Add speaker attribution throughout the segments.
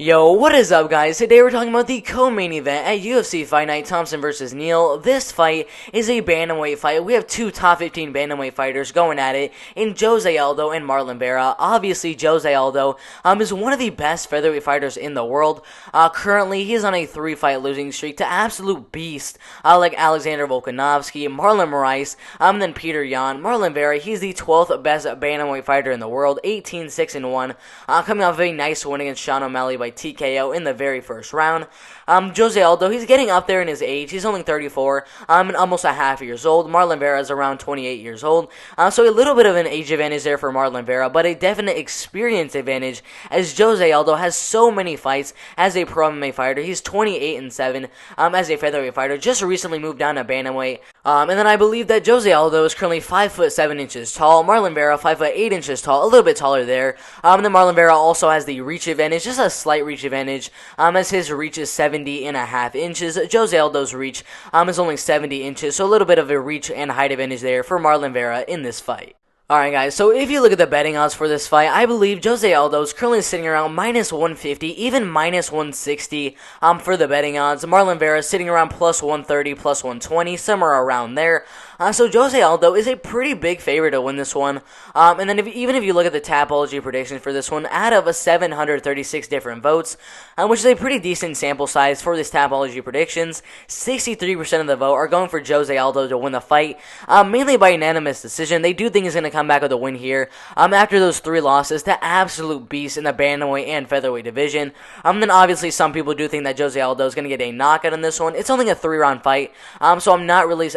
Speaker 1: Yo, what is up, guys? Today we're talking about the co-main event at UFC Fight Night, Thompson vs. Neal. This fight is a bantamweight fight. We have two top 15 bantamweight fighters going at it in José Aldo and Marlon Vera. Obviously, José Aldo is one of the best featherweight fighters in the world. Currently, he is on a 3-fight losing streak to absolute beasts like Alexander Volkanovski, Marlon Moraes, then Peter Yan. Marlon Vera, he's the 12th best bantamweight fighter in the world, 18-6-1, coming off of a nice win against Sean O'Malley by TKO in the very first round. José Aldo, he's getting up there in his age. He's only 34 and almost a half years old. Marlon Vera is around 28 years old. So a little bit of an age advantage there for Marlon Vera, but a definite experience advantage as José Aldo has so many fights as a pro MMA fighter. He's 28-7 as a featherweight fighter. Just recently moved down to bantamweight. And then I believe that José Aldo is currently 5'7" tall. Marlon Vera 5'8" tall, a little bit taller there. And then Marlon Vera also has the reach advantage, just a slight reach advantage, as his reach is 70.5 inches. José Aldo's reach is only 70 inches, so a little bit of a reach and height advantage there for Marlon Vera in this fight. Alright guys, so if you look at the betting odds for this fight, I believe José Aldo is currently sitting around minus 150, even minus 160 for the betting odds. Marlon Vera is sitting around plus 130, plus 120, somewhere around there. So José Aldo is a pretty big favorite to win this one. And then even if you look at the Tapology predictions for this one, out of 736 different votes, which is a pretty decent sample size for this Tapology predictions, 63% of the vote are going for José Aldo to win the fight, mainly by unanimous decision. They do think he's going to come back with a win here after those 3 losses to absolute beasts in the bantamweight and featherweight division. Then obviously some people do think that José Aldo is going to get a knockout in this one. It's only a 3-round fight, so I'm not really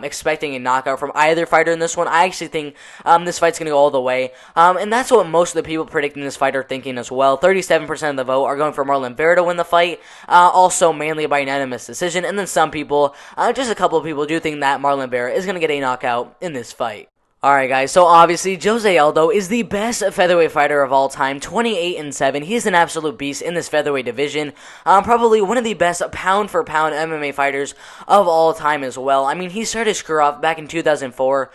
Speaker 1: expecting a knockout from either fighter in this one. I actually think this fight's going to go all the way, and that's what most of the people predicting this fight are thinking as well. 37% of the vote are going for Marlon Vera to win the fight, also mainly by unanimous decision, and then some people, just a couple of people, do think that Marlon Vera is going to get a knockout in this fight. Alright guys, so obviously José Aldo is the best featherweight fighter of all time, 28-7. He's an absolute beast in this featherweight division. Probably one of the best pound-for-pound MMA fighters of all time as well. I mean, he started Scurroff back in 2004.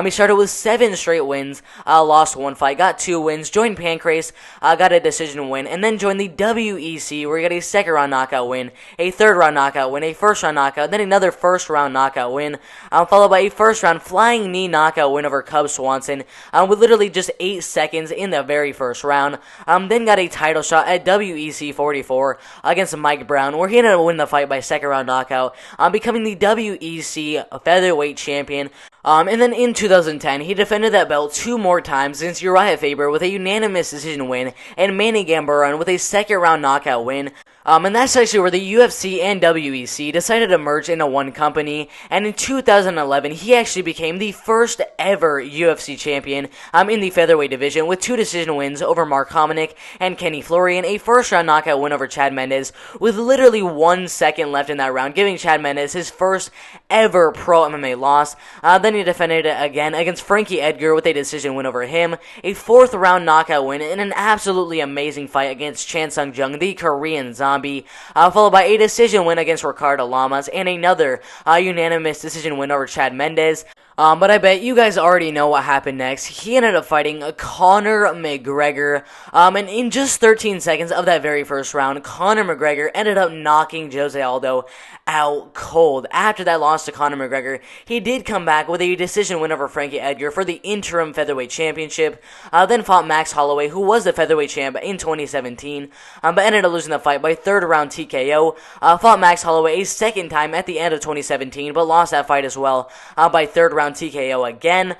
Speaker 1: He started with 7 straight wins, lost 1 fight, got 2 wins, joined Pancrase, got a decision win, and then joined the WEC, where he got a second-round knockout win, a third-round knockout win, a first-round knockout, then another first-round knockout win, followed by a first-round flying knee knockout win over Cub Swanson, with literally just 8 seconds in the very first round. Then got a title shot at WEC 44 against Mike Brown, where he ended up winning the fight by second-round knockout, becoming the WEC featherweight champion. And then in 2010, he defended that belt 2 more times against Uriah Faber with a unanimous decision win, and Manny Gamburran with a second-round knockout win. And that's actually where the UFC and WEC decided to merge into one company, and in 2011, he actually became the first ever UFC champion in the featherweight division with 2 decision wins over Mark Hominick and Kenny Florian, a first-round knockout win over Chad Mendes with literally 1 second left in that round, giving Chad Mendes his first ever pro MMA loss. Then he defended it again against Frankie Edgar with a decision win over him, a 4th-round knockout win in an absolutely amazing fight against Chan Sung Jung, the Korean Zombie, followed by a decision win against Ricardo Lamas and another unanimous decision win over Chad Mendes. But I bet you guys already know what happened next. He ended up fighting Conor McGregor, and in just 13 seconds of that very first round, Conor McGregor ended up knocking José Aldo out cold. After that loss to Conor McGregor, he did come back with a decision win over Frankie Edgar for the interim featherweight championship, then fought Max Holloway, who was the featherweight champ in 2017, but ended up losing the fight by 3rd round TKO, fought Max Holloway a second time at the end of 2017, but lost that fight as well by 3rd round TKO again.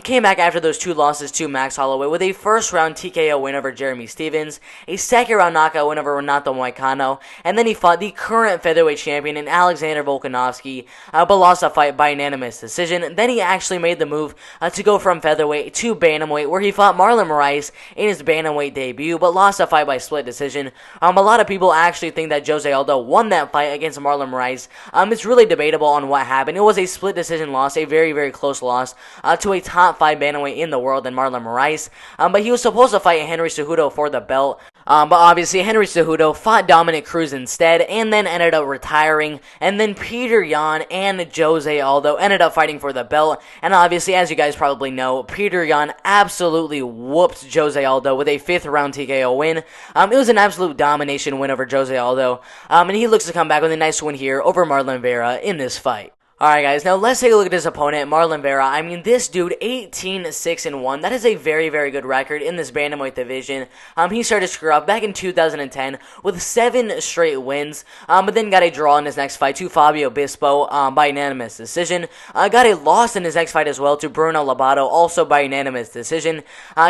Speaker 1: Came back after those 2 losses to Max Holloway with a first-round TKO win over Jeremy Stevens, a second-round knockout win over Renato Moicano, and then he fought the current featherweight champion in Alexander Volkanovski, but lost a fight by unanimous decision. Then he actually made the move to go from featherweight to bantamweight, where he fought Marlon Moraes in his bantamweight debut, but lost a fight by split decision. A lot of people actually think that José Aldo won that fight against Marlon Moraes. It's really debatable on what happened. It was a split decision loss, a very, very close loss to a top 5 bantamweight in the world in Marlon Moraes. But he was supposed to fight Henry Cejudo for the belt. But obviously, Henry Cejudo fought Dominic Cruz instead, and then ended up retiring. And then Peter Yan and José Aldo ended up fighting for the belt. And obviously, as you guys probably know, Peter Yan absolutely whooped José Aldo with a 5th round TKO win. It was an absolute domination win over José Aldo. And he looks to come back with a nice win here over Marlon Vera in this fight. Alright guys, now let's take a look at his opponent, Marlon Vera. I mean, this dude, 18-6-1. That is a very, very good record in this bantamweight division. He started to screw up back in 2010 with 7 straight wins, but then got a draw in his next fight to Fabio Bispo by unanimous decision. Got a loss in his next fight as well to Bruno Lobato, also by unanimous decision.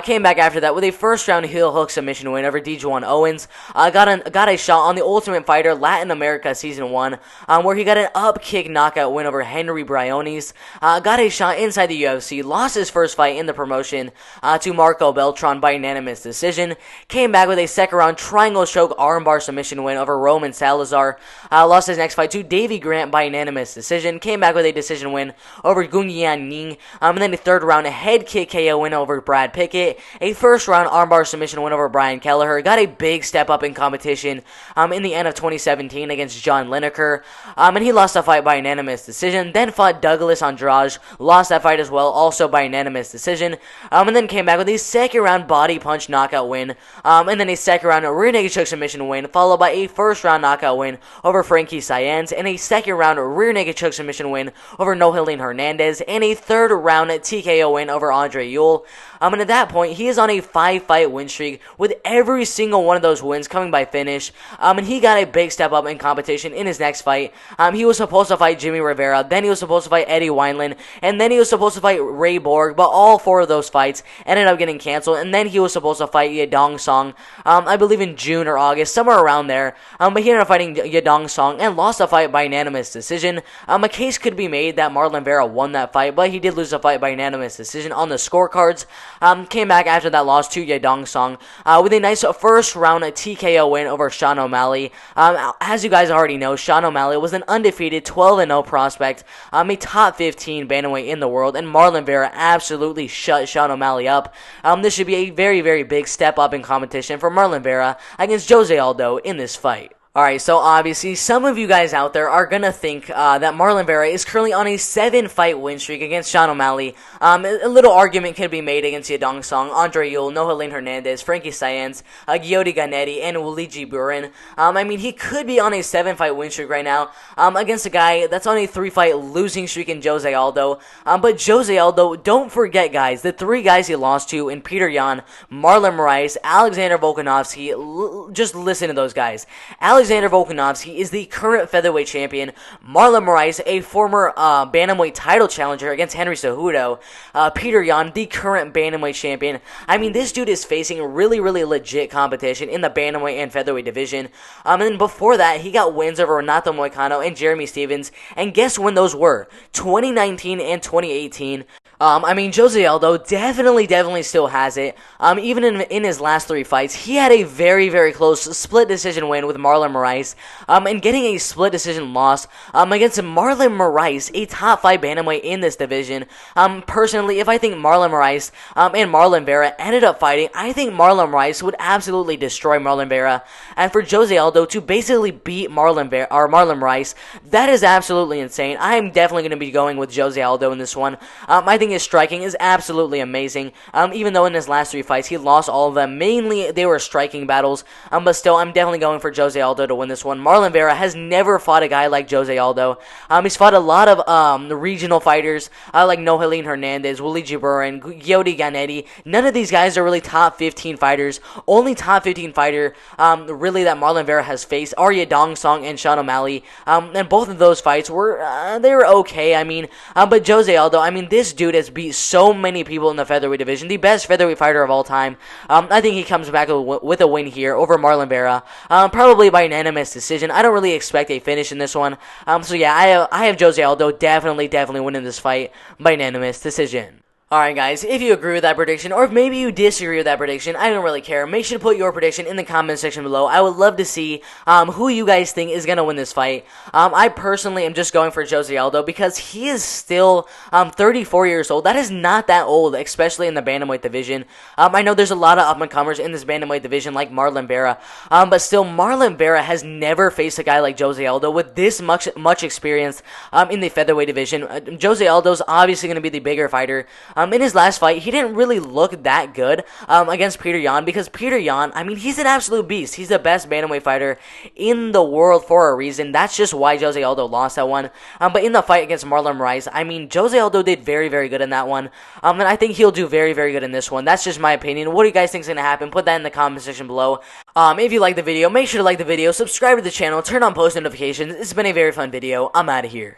Speaker 1: Came back after that with a first-round heel hook submission win over Dejuan Owens. Got a shot on the Ultimate Fighter Latin America Season 1, where he got an up-kick knockout win over Henry Briones. Got a shot inside the UFC, lost his first fight in the promotion to Marco Beltran by unanimous decision. Came back with a second round triangle choke armbar submission win over Roman Salazar. Lost his next fight to Davey Grant by unanimous decision. Came back with a decision win over Gunyan Ning. And then a third round head kick KO win over Brad Pickett. A first round armbar submission win over Brian Kelleher. Got a big step up in competition in the end of 2017 against John Lineker. And he lost a fight by unanimous decision. Then fought Douglas Andrade, lost that fight as well, also by unanimous decision, and then came back with a second round body punch knockout win, and then a second round rear naked choke submission win, followed by a first round knockout win over Frankie Saenz, and a second round rear naked choke submission win over Nohelin Hernandez, and a third round TKO win over Andre Ewell. And at that point, he is on a 5-fight win streak, with every single one of those wins coming by finish, and he got a big step up in competition in his next fight. He was supposed to fight Jimmy Rivera, then he was supposed to fight Eddie Wineland, and then he was supposed to fight Ray Borg, but all 4 of those fights ended up getting canceled, and then he was supposed to fight Yadong Song, I believe in June or August, somewhere around there, but he ended up fighting Yadong Song and lost the fight by unanimous decision. A case could be made that Marlon Vera won that fight, but he did lose the fight by unanimous decision on the scorecards. Came back after that loss to Yadong Song with a nice first round TKO win over Sean O'Malley. As you guys already know, Sean O'Malley was an undefeated 12-0 prospect, a top 15 bantamweight in the world, and Marlon Vera absolutely shut Sean O'Malley up. This should be a very, very big step up in competition for Marlon Vera against José Aldo in this fight. Alright, so obviously, some of you guys out there are gonna think that Marlon Vera is currently on a 7-fight win streak against Sean O'Malley. A little argument could be made against Yadong Song, Andre Ewell, Nohelin Hernandez, Frankie Saenz, Gioti Ganetti, and Luigi Burin. I mean, he could be on a 7-fight win streak right now against a guy that's on a 3-fight losing streak in José Aldo. But José Aldo, don't forget, guys, the 3 guys he lost to in Peter Yan, Marlon Moraes, Alexander Volkanovski. Just listen to those guys. Alexander Volkanovski is the current featherweight champion. Marlon Moraes, a former bantamweight title challenger against Henry Cejudo. Peter Yan, the current bantamweight champion. I mean, this dude is facing really, really legit competition in the bantamweight and featherweight division. And then before that, he got wins over Renato Moicano and Jeremy Stevens. And guess when those were? 2019 and 2018. I mean, José Aldo definitely still has it. Even in his last 3 fights, he had a very, very close split decision win with Marlon Moraes, and getting a split decision loss against Marlon Moraes, a top 5 bantamweight in this division. Personally, if I think Marlon Moraes and Marlon Vera ended up fighting, I think Marlon Moraes would absolutely destroy Marlon Vera. And for José Aldo to basically beat Marlon Moraes, that is absolutely insane. I'm definitely going to be going with José Aldo in this one. I think his striking is absolutely amazing. Even though in his last 3 fights he lost all of them, mainly they were striking battles. But still, I'm definitely going for José Aldo to win this one. Marlon Vera has never fought a guy like José Aldo. He's fought a lot of regional fighters like Nohelin Hernandez, Luigi Burin, Gioti Ganetti. None of these guys are really top 15 fighters. Only top 15 fighter really that Marlon Vera has faced are Yadong Song and Sean O'Malley. And both of those fights were they were okay. I mean, but José Aldo, I mean, this dude has beat so many people in the featherweight division. The best featherweight fighter of all time. I think he comes back with a win here over Marlon Vera. Probably by unanimous decision. I don't really expect a finish in this one. So yeah, I have José Aldo definitely winning this fight by unanimous decision. Alright guys, if you agree with that prediction, or if maybe you disagree with that prediction, I don't really care. Make sure to put your prediction in the comment section below. I would love to see who you guys think is going to win this fight. I personally am just going for José Aldo because he is still 34 years old. That is not that old, especially in the bantamweight division. I know there's a lot of up-and-comers in this bantamweight division like Marlon Vera, but still Marlon Vera has never faced a guy like José Aldo with this much experience in the featherweight division. José Aldo's obviously going to be the bigger fighter. In his last fight, he didn't really look that good against Peter Yan because Peter Yan, I mean, he's an absolute beast. He's the best bantamweight fighter in the world for a reason. That's just why José Aldo lost that one. But in the fight against Marlon Rice, I mean, José Aldo did very, very good in that one. And I think he'll do very, very good in this one. That's just my opinion. What do you guys think is going to happen? Put that in the comment section below. If you like the video, make sure to like the video, subscribe to the channel, turn on post notifications. It's been a very fun video. I'm out of here.